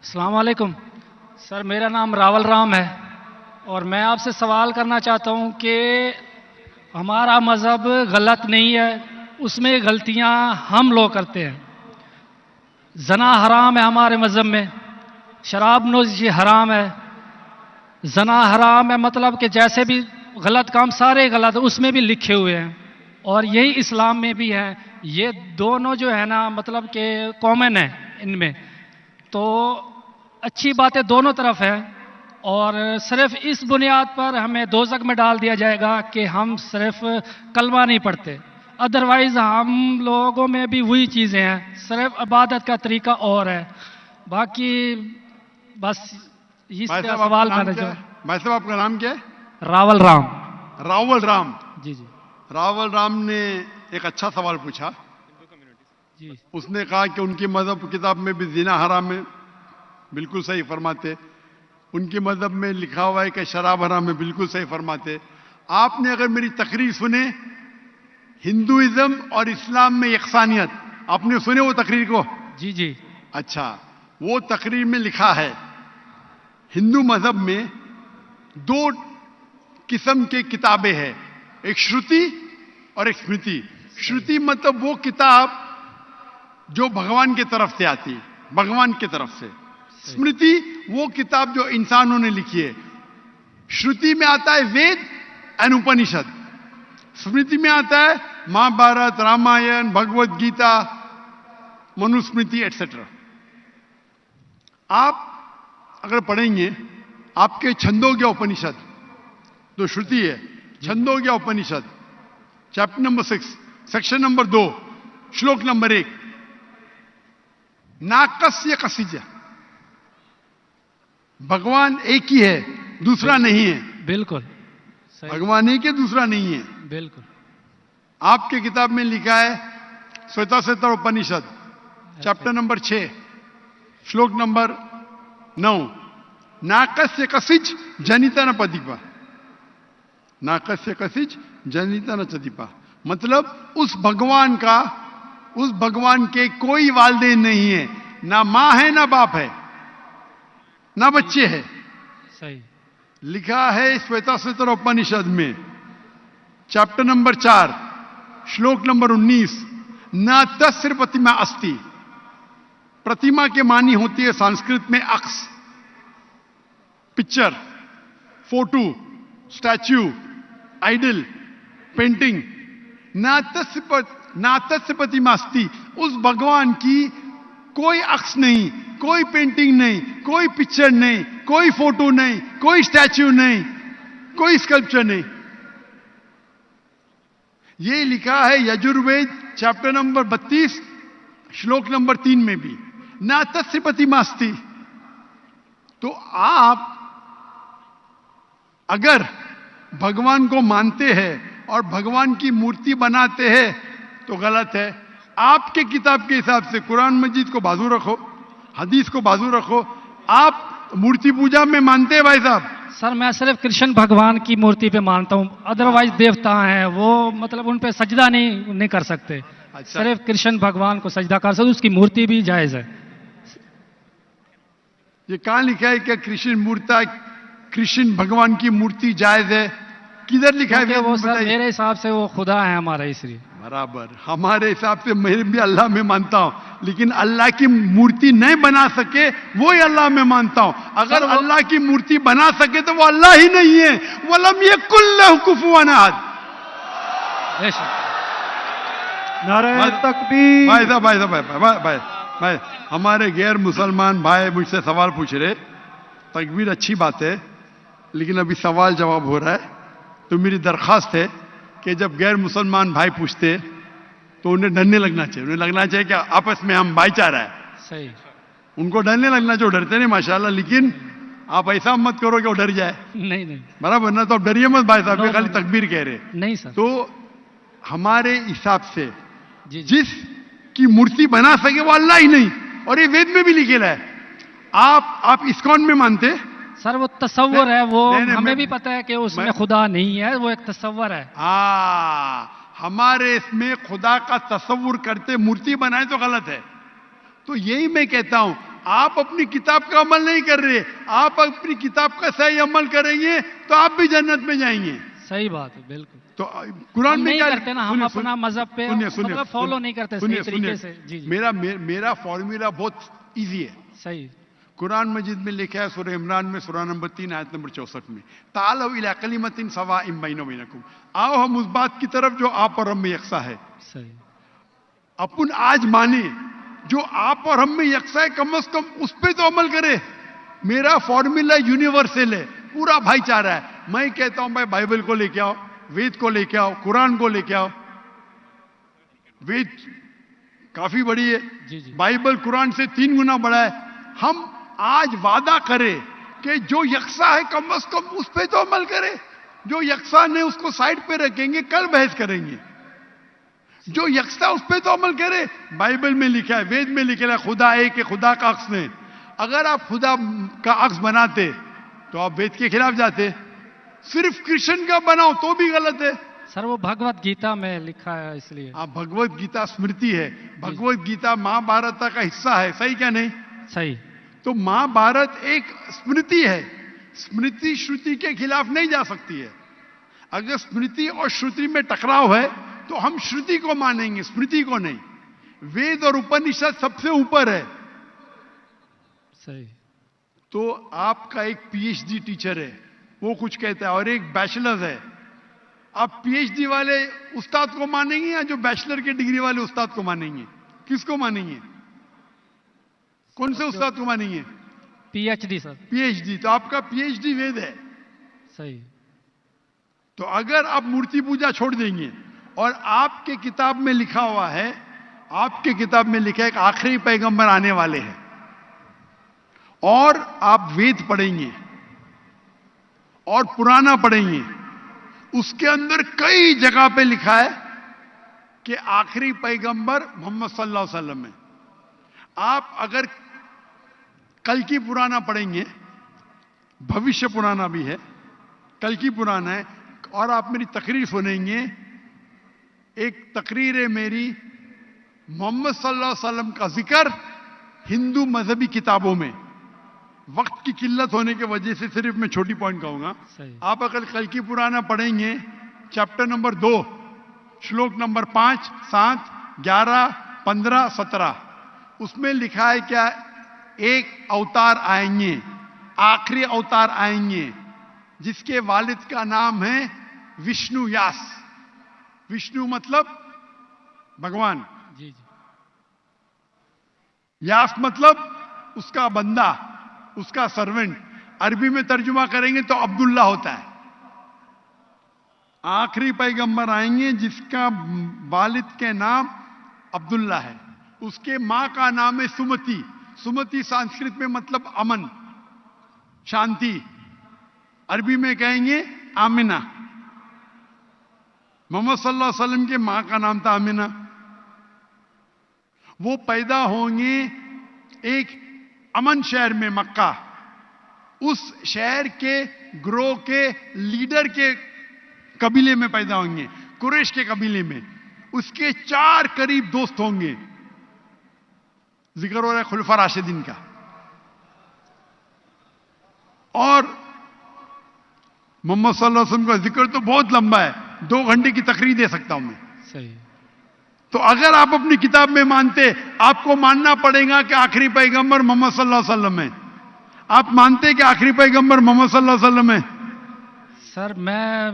السلام علیکم سر، میرا نام راول رام ہے اور میں آپ سے سوال کرنا چاہتا ہوں کہ ہمارا مذہب غلط نہیں ہے، اس میں غلطیاں ہم لوگ کرتے ہیں۔ زنا حرام ہے ہمارے مذہب میں، شراب نوشی حرام ہے، زنا حرام ہے، مطلب کہ جیسے بھی غلط کام سارے غلط ہیں، اس میں بھی لکھے ہوئے ہیں اور یہی اسلام میں بھی ہے۔ یہ دونوں جو ہے نا مطلب کہ کامن ہے ان میں، تو اچھی باتیں دونوں طرف ہیں اور صرف اس بنیاد پر ہمیں دوزخ میں ڈال دیا جائے گا کہ ہم صرف کلمہ نہیں پڑھتے، ادروائز ہم لوگوں میں بھی وہی چیزیں ہیں، صرف عبادت کا طریقہ اور ہے۔ باقی بس اس بھائی پہ صاحب سوال آپ کا نام کرنا کیا چاہوں۔ ہے؟ بھائی صاحب آپ کا نام کیا ہے؟ راول رام۔ راول رام۔ جی جی راول رام نے ایک اچھا سوال پوچھا۔ جی اس نے کہا کہ ان کی مذہب کتاب میں بھی زنا حرام ہے، بالکل صحیح فرماتے۔ ان کی مذہب میں لکھا ہوا ہے کہ شراب حرام ہے، بالکل صحیح فرماتے۔ آپ نے اگر میری تقریر سنے ہندوازم اور اسلام میں یکسانیت، آپ نے سنے وہ تقریر کو؟ جی جی اچھا، وہ تقریر میں لکھا ہے ہندو مذہب میں دو قسم کے کتابیں ہیں، ایک شروتی اور ایک اسمرتی۔ شروتی مطلب وہ کتاب جو بھگوان کی طرف سے آتی، بھگوان کی طرف سے۔ اسمرتی وہ کتاب جو انسانوں نے لکھی ہے۔ شروتی میں آتا ہے وید اینڈ اپنشد، اسمرتی میں آتا ہے مہا بھارت، رامائن، بھگوت گیتا، منوسمرتی ایٹسٹرا۔ آپ اگر پڑھیں گے آپ کے چھندوگیا اپنشد جو شروتی ہے، Chandogya Upanishad chapter number 6 section number 2 shloka number 1، ناکسیہ کسیجہ، بھگوان ایک ہی ہے، دوسرا نہیں ہے۔ بالکل صحیح، بھگوان ایک ہے، دوسرا نہیں ہے۔ بالکل آپ کی کتاب میں لکھا ہے Savita Savita Upanishad chapter number 6 شلوک number 9، ناکسیہ کسیج جنیتا نہ پدیپا، ناکسیہ کسیج جنیتا نہ چدیپا، مطلب اس بھگوان کے کوئی والدین نہیں ہے، نہ ماں ہے نہ باپ ہے نہ بچے ہے۔ صحیح، لکھا ہے سویتا سویتا اپنشد میں چیپٹر نمبر 4 شلوک نمبر 19، نہ تسر پرتما استی، پرتما کے معنی ہوتی ہے سنسکرت میں عکس، picture, photo, statue, idol, painting. ناتس پرتما استی، اس بھگوان کی کوئی عکس نہیں، کوئی پینٹنگ نہیں، کوئی پکچر نہیں، کوئی فوٹو نہیں، کوئی اسٹیچو نہیں، کوئی اسکلپچر نہیں۔ یہ لکھا ہے یجروید چیپٹر نمبر 32 شلوک نمبر 3 میں بھی، ناتس پرتما استی۔ تو آپ اگر بھگوان کو مانتے ہیں اور بھگوان کی مورتی بناتے ہیں تو غلط ہے۔ آپ کے کتاب کے حساب سے قرآن مجید کو بازو رکھو، حدیث کو بازو رکھو۔ آپ مورتی پوجا میں مانتے ہیں بھائی صاحب؟ سر میں صرف کرشن بھگوان کی مورتی پہ مانتا ہوں، ادروائز دیوتا ہیں وہ مطلب ان پہ سجدہ نہیں کر سکتے، اچھا، صرف کرشن بھگوان کو سجدہ کر سکتے، اس کی مورتی بھی جائز ہے۔ یہ کہاں لکھا ہے کہ کرشن بھگوان کی مورتی جائز ہے؟ کدھر لکھا ہے؟ کیونکہ وہ سر بتائیے۔ میرے حساب سے وہ خدا ہے ہمارا، اس لیے۔ برابر، ہمارے حساب سے میں بھی اللہ میں مانتا ہوں، لیکن اللہ کی مورتی نہیں بنا سکے وہی اللہ میں مانتا ہوں۔ اگر اللہ کی مورتی بنا سکے تو وہ اللہ ہی نہیں ہے۔ وَلَمْ يَكُنْ لَهُ كُفُوًا أَحَدٌ۔ بے شک۔ نعرہ تکبیر۔ بھائی ہمارے غیر مسلمان بھائی مجھ سے سوال پوچھ رہے، تکبیر اچھی بات ہے لیکن ابھی سوال جواب ہو رہا ہے، تو میری درخواست ہے کہ جب غیر مسلمان بھائی پوچھتے تو انہیں ڈرنے لگنا چاہیے، انہیں لگنا چاہیے کہ آپس میں ہم بھائی چارہ ہے۔ صحیح، ان کو ڈرنے لگنا چاہیے، ڈرتے نہیں ماشاءاللہ، لیکن آپ ایسا مت کرو کہ وہ ڈر جائے، نہیں نہیں برابر نا؟ تو آپ ڈریے مت بھائی صاحب، یہ No, خالی no. تکبیر کہہ رہے۔ نہیں سر۔ تو ہمارے حساب سے جی جی جس کی مورتی بنا سکے وہ اللہ ہی نہیں، اور یہ وید میں بھی لکھا ہے۔ آپ اسکون میں مانتے؟ سر وہ تصور ہے، وہ نہیں، نہیں، ہمیں میں- بھی پتہ ہے کہ اس میں میں- خدا نہیں ہے، وہ ایک تصور ہے۔ ہاں، ہمارے اس میں خدا کا تصور کرتے مورتی بنائے تو غلط ہے۔ تو یہی میں کہتا ہوں، آپ اپنی کتاب کا عمل نہیں کر رہے. آپ اپنی کتاب کا صحیح عمل کریں گے تو آپ بھی جنت میں جائیں گے. صحیح بات ہے, بالکل. تو قرآن میں نہیں کیا کرتے نا, ہم اپنا مذہب پہ مطلب فالو نہیں کرتے صحیح طریقے سے. جی جی, میرا فارمولا بہت ایزی ہے. صحیح. قرآن مجید میں لکھا ہے سورہ عمران میں سورہ نمبر 3 آیت نمبر 64 میں, تعالوا الی کلمۃ سواء بیننا و بینکم, آؤ ہم اس بات کی طرف جو آپ اور ہم میں یکساں ہے. صحیح. اپن آج مانے جو آپ اور ہم میں یکساں ہے, کم از کم اس پہ تو عمل کرے. میرا فارمولا یونیورسل ہے, پورا بھائی چارہ ہے. میں کہتا ہوں بھائی بائبل کو لے کے آؤ, وید کو لے کے آؤ, قرآن کو لے کے آؤ. وید کافی بڑی ہے, جی جی, بائبل قرآن سے 3 گنا بڑا ہے. ہم آج وعدہ کرے کہ جو یکساں ہے کم از کم اس پہ تو عمل کرے. جو یکساں نہیں اس کو سائڈ پہ رکھیں گے, کل بحث کریں گے. جو یکساں اس پہ تو عمل کرے. بائبل میں لکھا ہے, وید میں لکھا ہے خدا ایک ہے, خدا کا عکس نہیں. اگر آپ خدا کا عکس بناتے تو آپ وید کے خلاف جاتے. صرف کرشن کا بناؤ تو بھی غلط ہے. سر وہ بھگوت گیتا میں لکھا ہے, اس لیے. آپ بھگوت گیتا اسمرتی ہے, بھگوت گیتا مہا بھارت کا حصہ ہے, صحیح کیا نہیں؟ صحیح. تو مہا بھارت ایک اسمرتی ہے. اسمرتی شروتی کے خلاف نہیں جا سکتی ہے. اگر اسمرتی اور شروتی میں ٹکراؤ ہے تو ہم شروتی کو مانیں گے, اسمرتی کو نہیں. وید اور اپنشد سب سے اوپر ہے. صحیح. تو آپ کا ایک پی ایچ ڈی ٹیچر ہے, وہ کچھ کہتا ہے, اور ایک بیچلر ہے. آپ پی ایچ ڈی والے استاد کو مانیں گے یا جو بیچلر کے ڈگری والے استاد کو مانیں گے؟ کس کو مانیں گے؟ کون سے استاد کو مانیں گے؟ P H D. Sir P H D. تو آپ کا پی ایچ ڈی وید ہے. صحیح. تو اگر آپ مورتی پوجا چھوڑ دیں گے اور آپ کے کتاب میں لکھا ہوا ہے, آپ کے کتاب میں لکھا ہے کہ آخری پیغمبر آنے والے ہیں, اور آپ وید پڑھیں گے اور پرانا پڑھیں گے, اس کے اندر کئی جگہ پہ لکھا ہے کہ آخری پیغمبر محمد صلی اللہ علیہ وسلم ہے. آپ اگر کل کی پرانا پڑھیں گے, بھوشیہ پرانا بھی ہے, کل کی پرانا ہے, اور آپ میری تقریر سنیں گے. ایک تقریر ہے میری, محمد صلی اللہ علیہ وسلم کا ذکر ہندو مذہبی کتابوں میں. وقت کی قلت ہونے کی وجہ سے صرف میں چھوٹی پوائنٹ کہوں گا. آپ اگر کل کی پرانا پڑھیں گے, چیپٹر نمبر 2, شلوک نمبر 5, 7, 11, 15, 17, اس میں لکھا ہے کیا؟ ایک اوتار آئیں گے, آخری اوتار آئیں گے, جس کے والد کا نام ہے وشنو یاس. وشنو مطلب بھگوان, جی جی, یاس مطلب اس کا بندہ, اس کا سرونٹ. عربی میں ترجمہ کریں گے تو عبداللہ ہوتا ہے. آخری پیغمبر آئیں گے جس کا والد کے نام عبداللہ ہے. اس کے ماں کا نام ہے سمتی. سمتی سنسکرت میں مطلب امن, شانتی. عربی میں کہیں گے آمنہ. محمد صلی اللہ علیہ وسلم کے ماں کا نام تھا آمنہ. وہ پیدا ہوں گے ایک امن شہر میں, مکہ. اس شہر کے گروہ کے لیڈر کے قبیلے میں پیدا ہوں گے, قریش کے قبیلے میں. اس کے 4 قریب دوست ہوں گے. ذکر ہو رہا ہے خلفاء راشدین کا. اور محمد صلی اللہ علیہ وسلم کا ذکر تو بہت لمبا ہے, 2 گھنٹے کی تقریر دے سکتا ہوں میں. صحیح. تو اگر آپ اپنی کتاب میں مانتے, آپ کو ماننا پڑے گا کہ آخری پیغمبر محمد صلی اللہ علیہ وسلم ہے. آپ مانتے کہ آخری پیغمبر محمد صلی اللہ علیہ وسلم ہے؟ سر میں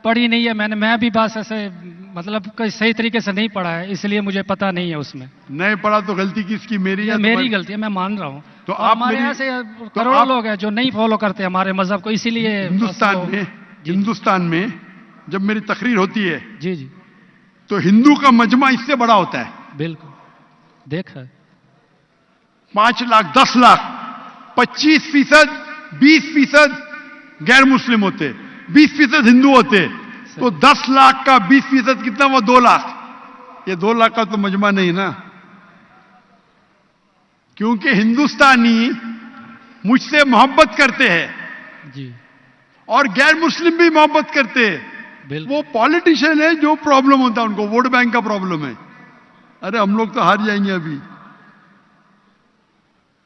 پڑھی نہیں ہے, میں بھی بس ایسے مطلب کوئی صحیح طریقے سے نہیں پڑھا ہے, اس لیے مجھے پتا نہیں ہے. اس میں نہیں پڑھا تو غلطی کس کی؟ میری یا میری غلطی ہے, میں مان رہا ہوں. تو آپ ہمارے یہاں سے کروڑوں لوگ ہیں جو نہیں فالو کرتے ہمارے مذہب کو, اسی لیے ہندوستان میں جب میری تقریر ہوتی ہے, جی جی, تو ہندو کا مجمع اس سے بڑا ہوتا ہے. بالکل دیکھا ہے. 5 لاکھ, 10 لاکھ, 25%, 20% غیر مسلم ہوتے, 20% ہندو ہوتے. تو 10 لاکھ کا 20% کتنا ہوا؟ 2 لاکھ. یہ 2 لاکھ کا تو مجمع نہیں نا, کیونکہ ہندوستانی مجھ سے محبت کرتے ہیں جی, اور غیر مسلم بھی محبت کرتے ہیں. وہ پالیٹیشین ہے جو پرابلم ہوتا ہے ان کو, ووٹ بینک کا پرابلم ہے. ارے ہم لوگ تو ہار جائیں گے ابھی.